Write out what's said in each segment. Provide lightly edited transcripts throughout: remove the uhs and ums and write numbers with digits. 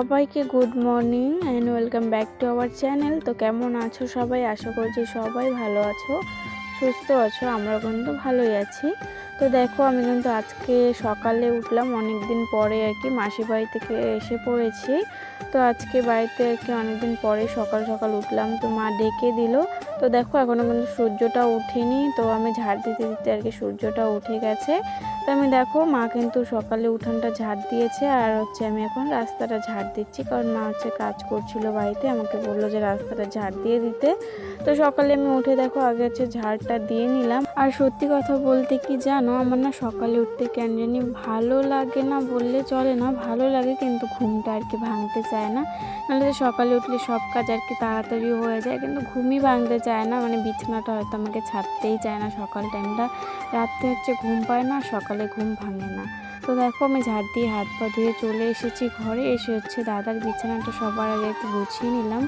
সবাইকে good morning and welcome back to our channel. তো কেমন আছো সবাই? আশা করছি সবাই ভালো আছো, সুস্থ আছো। আমরা কিন্তু ভালোই আছি। তো দেখো, আমি কিন্তু আজকে সকালে উঠলাম অনেক দিন পরে আর কি, মাসির বাড়ি থেকে এসে পড়েছি। তো আজকে বাড়িতে আর কি অনেকদিন পরে সকাল সকাল উঠলাম, তো মা ডেকে দিল। তো দেখো এখনও কিন্তু সূর্যটা উঠেনি, তো আমি ঝাড় দিতে দিতে আর কি সূর্যটা উঠে গেছে। তো আমি দেখো, মা কিন্তু সকালে উঠানটা ঝাড় দিয়েছে, আর আমি এখন রাস্তাটা ঝাড় দিচ্ছি, কারণ মা কাজ করছিল বাড়িতে, আমাকে বললো যে রাস্তাটা ঝাড় দিয়ে দিতে। তো সকালে আমি উঠে দেখো আগে ঝাড়টা দিয়ে নিলাম। আর সত্যি কথা বলতে কি জানো, আমার না সকালে উঠতে কেন জানি ভালো লাগে না বললে চলে না, ভালো লাগে কিন্তু ঘুমটা আর কি ভাঙতে চায় না। নাহলে সকালে উঠলে সব কাজ আর কি তাড়াতাড়ি হয়ে যায়, কিন্তু ঘুমই ভাঙতে চায় না, মানে বিছানাটা হয়তো আমাকে ছাড়তেই চায় না সকাল টাইমটা। রাত্রে ঘুম পায় না, সকালে ঘুম ভাঙে না। তো দেখো আমি ঝাড় দিয়ে হাত পা ধুয়ে চলে এসেছি ঘরে। এসে দাদার বিছানাটা সবার আগে একটু গুছিয়ে নিলাম।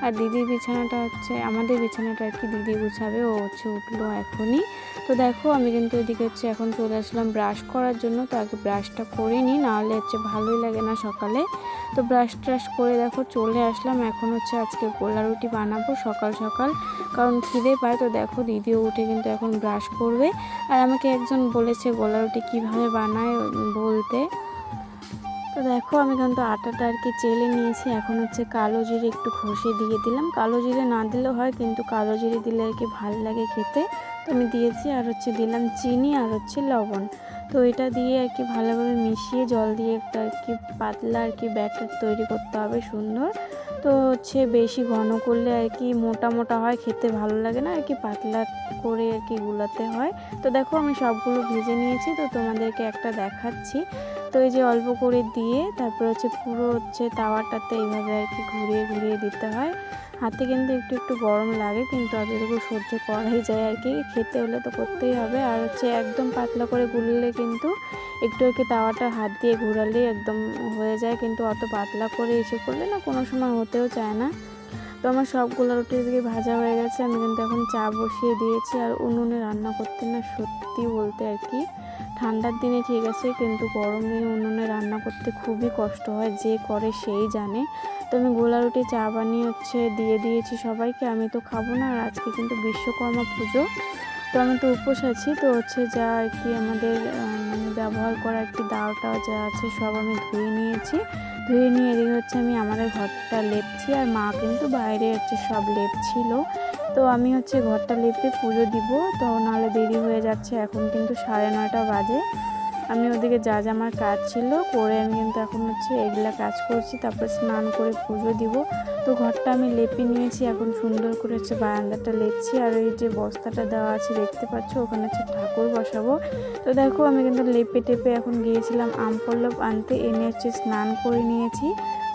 আর দিদির বিছানাটা আমাদের বিছানাটা আর কি দিদি গুছাবে, ও উঠলো এখনই। তো দেখো আমি কিন্তু এদিকে এখন চলে আসলাম ব্রাশ করার জন্য। তো আগে ব্রাশটা করে নিই, নাহলে ভালোই লাগে না সকালে। তো ব্রাশ ট্রাশ করে দেখো চলে আসলাম। এখন আজকে গোলা রুটি বানাবো সকাল সকাল, কারণ খিদে পায়। তো দেখো দিদিও উঠে কিন্তু এখন ব্রাশ করবে। আর আমাকে একজন বলেছে গোলা রুটি কীভাবে বানায় বলতে। তো দেখো আমি কিন্তু আটাটা আর কি চেলে নিয়েছি। এখন কালো জিরে একটু ঘষে দিয়ে দিলাম। কালো জিরে না দিলেও হয়, কিন্তু কালো জিরে দিলে আর কি ভালো লাগে খেতে। তো আমি দিয়েছি, আর দিলাম চিনি আর লবণ। তো এটা দিয়ে আর কি ভালোভাবে মিশিয়ে জল দিয়ে একটা আর কি পাতলা আর কি ব্যাটার তৈরি করতে হবে সুন্দর। তো বেশি ঘন করলে আর কি মোটা মোটা হয়, খেতে ভালো লাগে না, আর কি পাতলা করে আর কি গুলাতে হয়। তো দেখো আমি সবগুলো ভেজে নিয়েছি, তো তোমাদেরকে একটা দেখাচ্ছি। তো এই যে অল্প করে দিয়ে তারপর পুরো তাওয়াটাতে এইভাবে আর কি ঘুরিয়ে ঘুরিয়ে দিতে হয়। হাতে কিন্তু একটু একটু গরম লাগে, কিন্তু অতটুকু সহ্য করাই যায় আর কি, খেতে হলে তো করতেই হবে। আর একদম পাতলা করে গুললে কিন্তু একটু আর কি তাওয়াটা হাত দিয়ে ঘোরালে একদম হয়ে যায়, কিন্তু অত পাতলা করে করলে না কোনো সময় হতেও চায় না। তো আমার সবগুলো রুটি দিকে ভাজা হয়ে গেছে। আমি কিন্তু এখন চা বসিয়ে দিয়েছি। আর উনুনে রান্না করতে না সত্যি বলতে আর কি ঠান্ডার দিনে ঠিক আছে, কিন্তু গরম দিনে উনুনে রান্না করতে খুবই কষ্ট হয়, যে করে সেই জানে। তো আমি গোলা রুটি চা বানিয়ে দিয়ে দিয়েছি সবাইকে। আমি তো খাবো না, আর আজকে কিন্তু বিশ্বকর্মা পুজো, তো আমি তো উপোস আছি। তো যা আর কি আমাদের মানে ব্যবহার করা আর কি দাওটা যা আছে সব আমি ধুয়ে নিয়েছি। ধুয়ে নিয়ে এদিকে আমি আমাদের ঘরটা লেপছি, আর মা কিন্তু বাইরে সব লেপছিল। তো আমি ঘরটা লেপে পুজো দিব, তো নাহলে দেরি হয়ে যাচ্ছে। এখন কিন্তু 9:30 বাজে। আমি ওদিকে যা যা আমার কাজ ছিল করে আমি কিন্তু এখন এগুলা কাজ করছি, তারপর স্নান করে পুজো দিব। তো ঘরটা আমি লেপে নিয়েছি, এখন সুন্দর করে বারান্দাটা লেপছি। আর এই যে বস্তাটা দেওয়া আছে দেখতে পাচ্ছ, ওখানে ঠাকুর বসাবো। তো দেখো আমি কিন্তু লেপে টেপে এখন গিয়েছিলাম আম পল্লব আনতে, এনে স্নান করে নিয়েছি।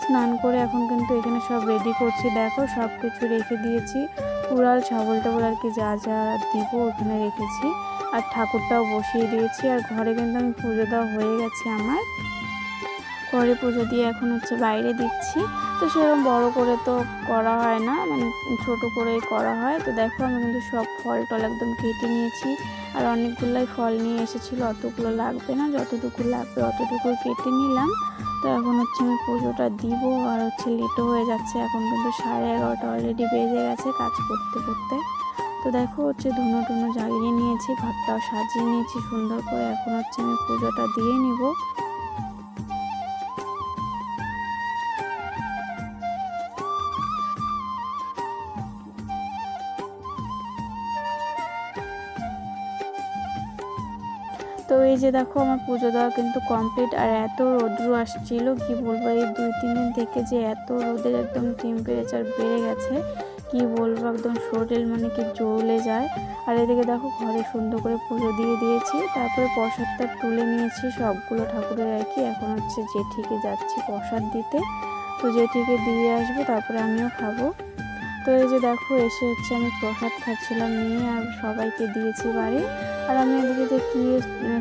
স্নান করে এখন কিন্তু এখানে সব রেডি করছি। দেখো সব কিছু রেখে দিয়েছি, কুড়াল ছাগল টাগল আর কি যা যা দিব ওখানে রেখেছি। আর ঠাকুরটাও বসিয়ে দিয়েছি। আর ঘরে কিন্তু আমি পুজো দেওয়া হয়ে গেছে আমার। ঘরে পুজো দিয়ে এখন বাইরে দিচ্ছি। তো সেরকম বড় করে তো করা হয় না, মানে ছোট করেই করা হয়। তো দেখো আমি কিন্তু সব ফল টল একদম কেটে নিয়েছি। আর অনেকগুলাই ফল নিয়ে এসেছিলো, অতগুলো লাগবে না, যতটুকু লাগবে অতটুকু কেটে নিলাম। তো এখন আমি পুজোটা দিব। আর লেটও হয়ে যাচ্ছে, এখন কিন্তু 11:30 অলরেডি বেজে গেছে কাজ করতে করতে। তো দেখো ধুনো টুনো জ্বালিয়ে নিয়েছি, ঘরটাও সাজিয়ে নিয়েছি সুন্দর করে। এখন আমি পুজোটা দিয়ে নিব। তো এই যে দেখো আমার পুজো দেওয়া কিন্তু কমপ্লিট। আর এত রৌদ্র আসছিল কি বলবো, এই 2-3 দিন থেকে যে এত রোদের একদম টেম্পারেচার বেড়ে গেছে, কি বলবো, একদম শরীর মানে কি জ্বলে যায়। আর এদিকে দেখো ঘরে সুন্দর করে পুজো দিয়ে দিয়েছি, তারপরে প্রসাদটা তুলে নিয়েছি সবগুলো ঠাকুরের আর কি। এখন জেঠিকে যাচ্ছি প্রসাদ দিতে। তো জেঠিকে দিয়ে আসবো, তারপরে আমিও খাবো। তো এই যে দেখো এসে আমি প্রসাদ খাচ্ছিলাম নিয়ে, আর সবাইকে দিয়েছি বাড়ি। আর আমি এদিকে যে কী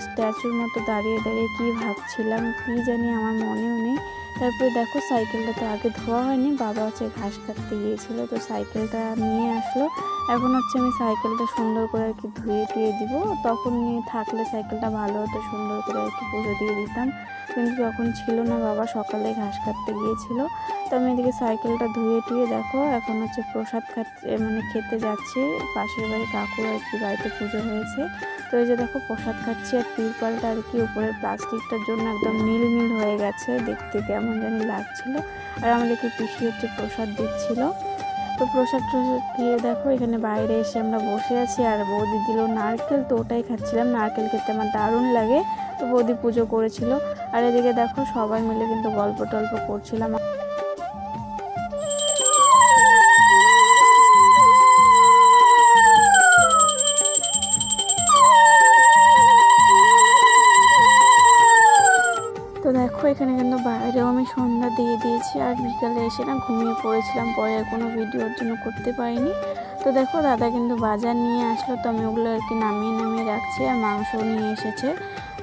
স্ট্যাচুর মতো দাঁড়িয়ে দাঁড়িয়ে কী ভাবছিলাম, কী জানি আমার মনেও নেই। তারপরে দেখো সাইকেলটা তো আগে ধোয়া হয়নি, বাবা ঘাস কাটতে গিয়েছিল, তো সাইকেলটা নিয়ে আসলো। এখন আমি সাইকেলটা সুন্দর করে আর কি ধুয়ে টুয়ে দিব। তখন নিয়ে থাকলে সাইকেলটা ভালো হতো, সুন্দর করে আর কি পুজো দিয়ে দিতাম। কিন্তু তখন ছিল না, বাবা সকালে ঘাস কাটতে গিয়েছিল। তো আমি এদিকে সাইকেলটা ধুয়ে টুয়ে দেখো এখন হচ্ছে প্রসাদ খেতে যাচ্ছি। পাশের বাড়ি কাকুর আর কি বাড়িতে পুজো হয়েছে, তো এই যে দেখো প্রসাদ খাচ্ছি। আর তিরপালটা আর কি উপরের প্লাস্টিকটার জন্য একদম নীল নীল হয়ে গেছে, দেখতে কেমন জানি লাগছিল। আর আমাদেরকে পিসি হচ্ছে প্রসাদ দিচ্ছিল। তো প্রসাদ খেয়ে দেখো এখানে বাইরে এসে আমরা বসে আছি, আর বৌদি দিল নারকেল, তো ওটাই খাচ্ছিলাম। নারকেল খেতে আমার দারুণ লাগে, তো বৌদি পুজো করেছিল। আর এদিকে দেখো সবাই মিলে কিন্তু গল্প টল্প করছিলাম। তো দেখো এখানে কিন্তু বাইরেও আমি সন্ধ্যা দিয়ে দিয়েছি, আর বিকালে এসে না ঘুমিয়ে পড়েছিলাম, পরে আর কোনো ভিডিওর জন্য করতে পারিনি। তো দেখো দাদা কিন্তু বাজার নিয়ে আসলো, তো আমি ওগুলো আর কি নামিয়ে নামিয়ে রাখছি। আর মাংসও নিয়ে এসেছে।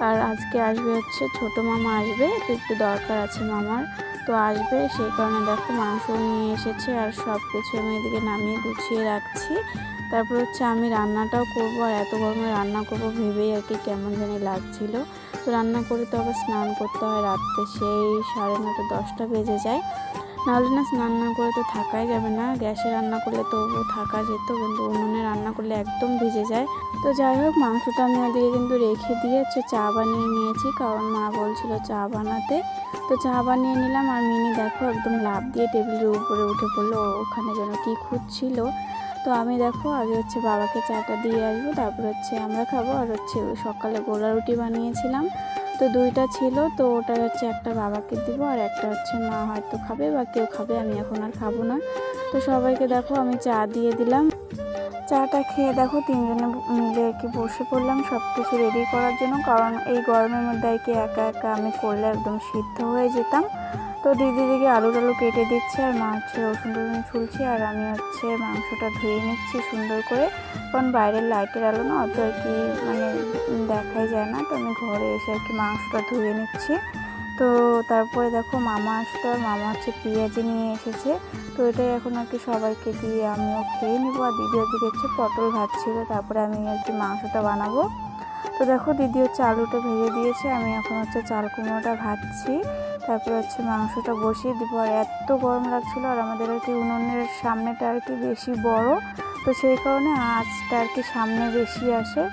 আর আজকে আসবে হচ্ছে ছোটো মামা আসবে, তো একটু দরকার আছে মামার, তো আসবে, সেই কারণে দেখো মাংসও নিয়ে এসেছে। আর সব কিছু আমি এদিকে নামিয়ে গুছিয়ে রাখছি। তারপর হচ্ছে আমি রান্নাটাও করবো, আর এত গরমে রান্না করবো ভেবেই আর কি কেমন জানি লাগছিল। তো রান্না করে তো আবার স্নান করতে হয় রাত্রে, সেই 9:30 10টা বেজে যায়। নাহলে না স্নান না করে তো থাকাই যাবে না। গ্যাসে রান্না করলে তবু থাকা যেত, কিন্তু উনুনে রান্না করলে একদম ভিজে যায়। তো যাই হোক মাংসটা আমি ওদিকে কিন্তু রেখে দিয়ে হচ্ছে চা বানিয়ে নিয়েছি, কারণ মা বলছিল চা বানাতে। তো চা বানিয়ে নিলাম। আর মিনি দেখো একদম লাফ দিয়ে টেবিলের উপরে উঠে পড়লো, ওখানে যেন কি খুঁজছিল। তো আমি দেখো আগে হচ্ছে বাবাকে চাটা দিয়ে আসবো, তারপর হচ্ছে আমরা খাবো। আর হচ্ছে সকালে গোলা রুটি বানিয়েছিলাম, তো 2টা ছিল, তো ওটা হচ্ছে একটা বাবাকে দিব, আর একটা হচ্ছে মা হয়তো খাবে বা কেউ খাবে, আমি এখন আর খাবো না। তো সবাইকে দেখো আমি চা দিয়ে দিলাম। চাটা খেয়ে দেখো 3জনে মিলে আর কি বসে পড়লাম সব কিছু রেডি করার জন্য, কারণ এই গরমের মধ্যে আর কি একা একা আমি করলে একদম সিদ্ধ হয়ে যেতাম। তো দিদি দিকে আলু টালু কেটে দিচ্ছে, আর মা হচ্ছে রসুন টসুন ছুলছি, আর আমি হচ্ছে মাংসটা ধুয়ে নিচ্ছি সুন্দর করে, কারণ বাইরের লাইটের আলো না অত আর কি দেখাই যায় না। তো আমি ঘরে এসে আর কি মাংসটা ধুয়ে নিচ্ছি। তো তারপরে দেখো মামা আসতো, আর মামা হচ্ছে পেঁয়াজি নিয়ে এসেছে, তো এটাই এখন আর কি সবাইকে দিয়ে আমিও খেয়ে নেবো। আর দিদি ওদিকে হচ্ছে পটল ভাজছিল, তারপরে আমি আর কি মাংসটা বানাবো। তো দেখো দিদি হচ্ছে আলুটা ভেজে দিয়েছে, আমি এখন হচ্ছে চাল কুমড়োটা ভাজছি, তারপরে হচ্ছে মাংসটা বসিয়ে দিব। আর এত গরম লাগছিল, আর আমাদের আর কি উনুনের সামনেটা আর কি বেশি বড়, তো সেই কারণে আঁচটা আর কি সামনে বেশি আসে।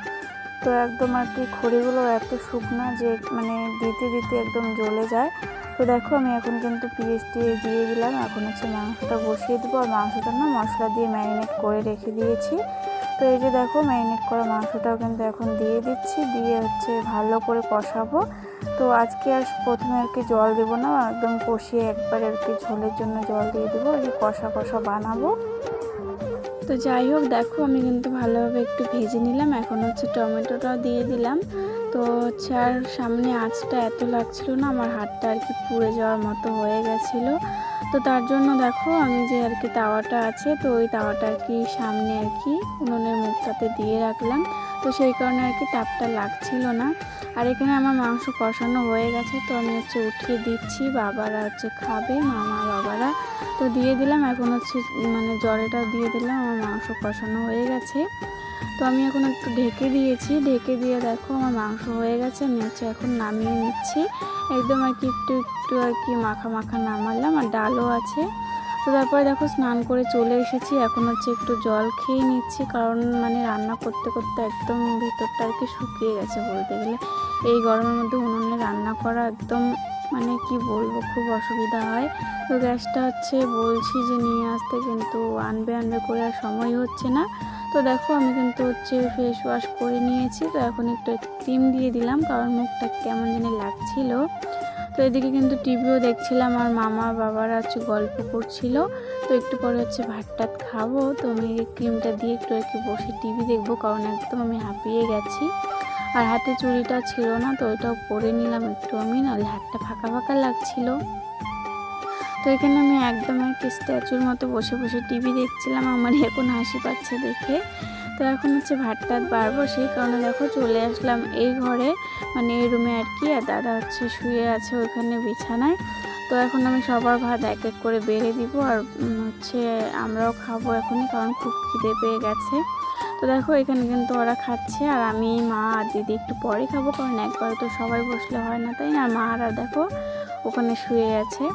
তো একদম আর কি খড়িগুলো এত শুকনা যে দিতে দিতে একদম জ্বলে যায়। তো দেখো আমি এখন কিন্তু পেঁয়াজ দিয়ে দিলাম, এখন হচ্ছে মাংসটা বসিয়ে দেবো। আর মাংসটা না মশলা দিয়ে ম্যারিনেট করে রেখে দিয়েছি। তো এই যে দেখো ম্যারিনেট করা মাংসটাও কিন্তু এখন দিয়ে দিচ্ছি, দিয়ে হচ্ছে ভালো করে কষাবো। তো আজকে আর প্রথমে আর কি জল দেবো না, একদম কষিয়ে একবার আর কি ঝোলের জন্য জল দিয়ে দেবো, আর কি কষা কষা বানাবো। তো যাই হোক দেখো আমি কিন্তু ভালোভাবে একটু ভেজে নিলাম, এখন হচ্ছে টমেটোটাও দিয়ে দিলাম। তো হচ্ছে আর সামনে আঁচটা এত লাগছিল না, আমার হাতটা আর কি পুড়ে যাওয়ার মতো হয়ে গেছিলো। তো তার জন্য দেখো আমি যে আর কি তাওয়াটা আছে, তো ওই তাওয়াটা আর কি সামনে আর কি উনুনের মুখটাতে দিয়ে রাখলাম, তো সেই কারণে আর কি তাপটা লাগছিল না। আর এখানে আমার মাংস কষানো হয়ে গেছে, তো আমি হচ্ছে উঠিয়ে দিচ্ছি, বাবারা হচ্ছে খাবে, মামা বাবারা। তো দিয়ে দিলাম, এখন হচ্ছে জলটাও দিয়ে দিলাম, আমার মাংস কষানো হয়ে গেছে। তো আমি এখন একটু ঢেকে দিয়েছি, ঢেকে দিয়ে দেখো আমার মাংস হয়ে গেছে, আমি হচ্ছে এখন নামিয়ে নিচ্ছি। একদম আর কি একটু একটু আর কি মাখা মাখা নামালাম, আর ডালও আছে। তো তারপরে দেখো স্নান করে চলে এসেছি, এখন হচ্ছে একটু জল খেয়ে নিচ্ছি, কারণ রান্না করতে করতে একদম ভিতরটা আর কি শুকিয়ে গেছে বলতে গেলে। এই গরমের মধ্যে উনুনে রান্না করা একদম কি বলবো, খুব অসুবিধা হয়। তো গ্যাসটা হচ্ছে বলছি যে নিয়ে আসতে, কিন্তু আনবে করে আর সময় হচ্ছে না। তো দেখো আমি কিন্তু হচ্ছে ফেস ওয়াশ করে নিয়েছি, তো এখন একটু ক্রিম দিয়ে দিলাম, কারণ মুখটা কেমন জানি লাগছিল। তো এদিকে কিন্তু টিভিও দেখছিলাম, আর মামা বাবারা হচ্ছে গল্প করছিল। তো একটু পরে হচ্ছে ভাত টাত খাবো, তো আমি ক্রিমটা দিয়ে একটু আর কি বসে টিভি দেখবো, কারণ একদম আমি হাঁপিয়ে গেছি। আর হাতে চুড়িটা ছিল না, তো ওইটাও পরে নিলাম একটু আমি, নাহলে হাতটা ফাঁকা ফাঁকা লাগছিল। তো এখানে আমি একদম আর কি স্ট্যাচুর মতো বসে বসে টিভি দেখছিলাম, আমারই এখন হাসি পাচ্ছে দেখে। তো এখন হচ্ছে ভাত টাত বাড়বো, সেই কারণে দেখো চলে আসলাম এই ঘরে, এই রুমে আর কি। আর দাদা হচ্ছে শুয়ে আছে ওইখানে বিছানায়। তো এখন আমি সবার ভাত এক এক করে বেড়ে দিব, আর হচ্ছে আমরাও খাবো এখনই, কারণ খুব খিদে পেয়ে গেছে। তো দেখো এখানে কিন্তু ওরা খাচ্ছে, আর আমি, মা আর দিদি একটু পরে খাবো, কারণ একবারে তো সবাই বসলে হয় না, তাই না? আর মা আর দেখো ওখানে শুয়ে আছে।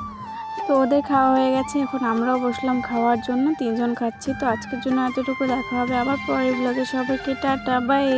তো ওদের খাওয়া হয়ে গেছে, এখন আমরাও বসলাম খাওয়ার জন্য, 3 জন খাচ্ছি। তো আজকের জন্য এতটুকু, দেখা হবে আবার পরের ব্লগে। সবাইকে টাটা, বাই।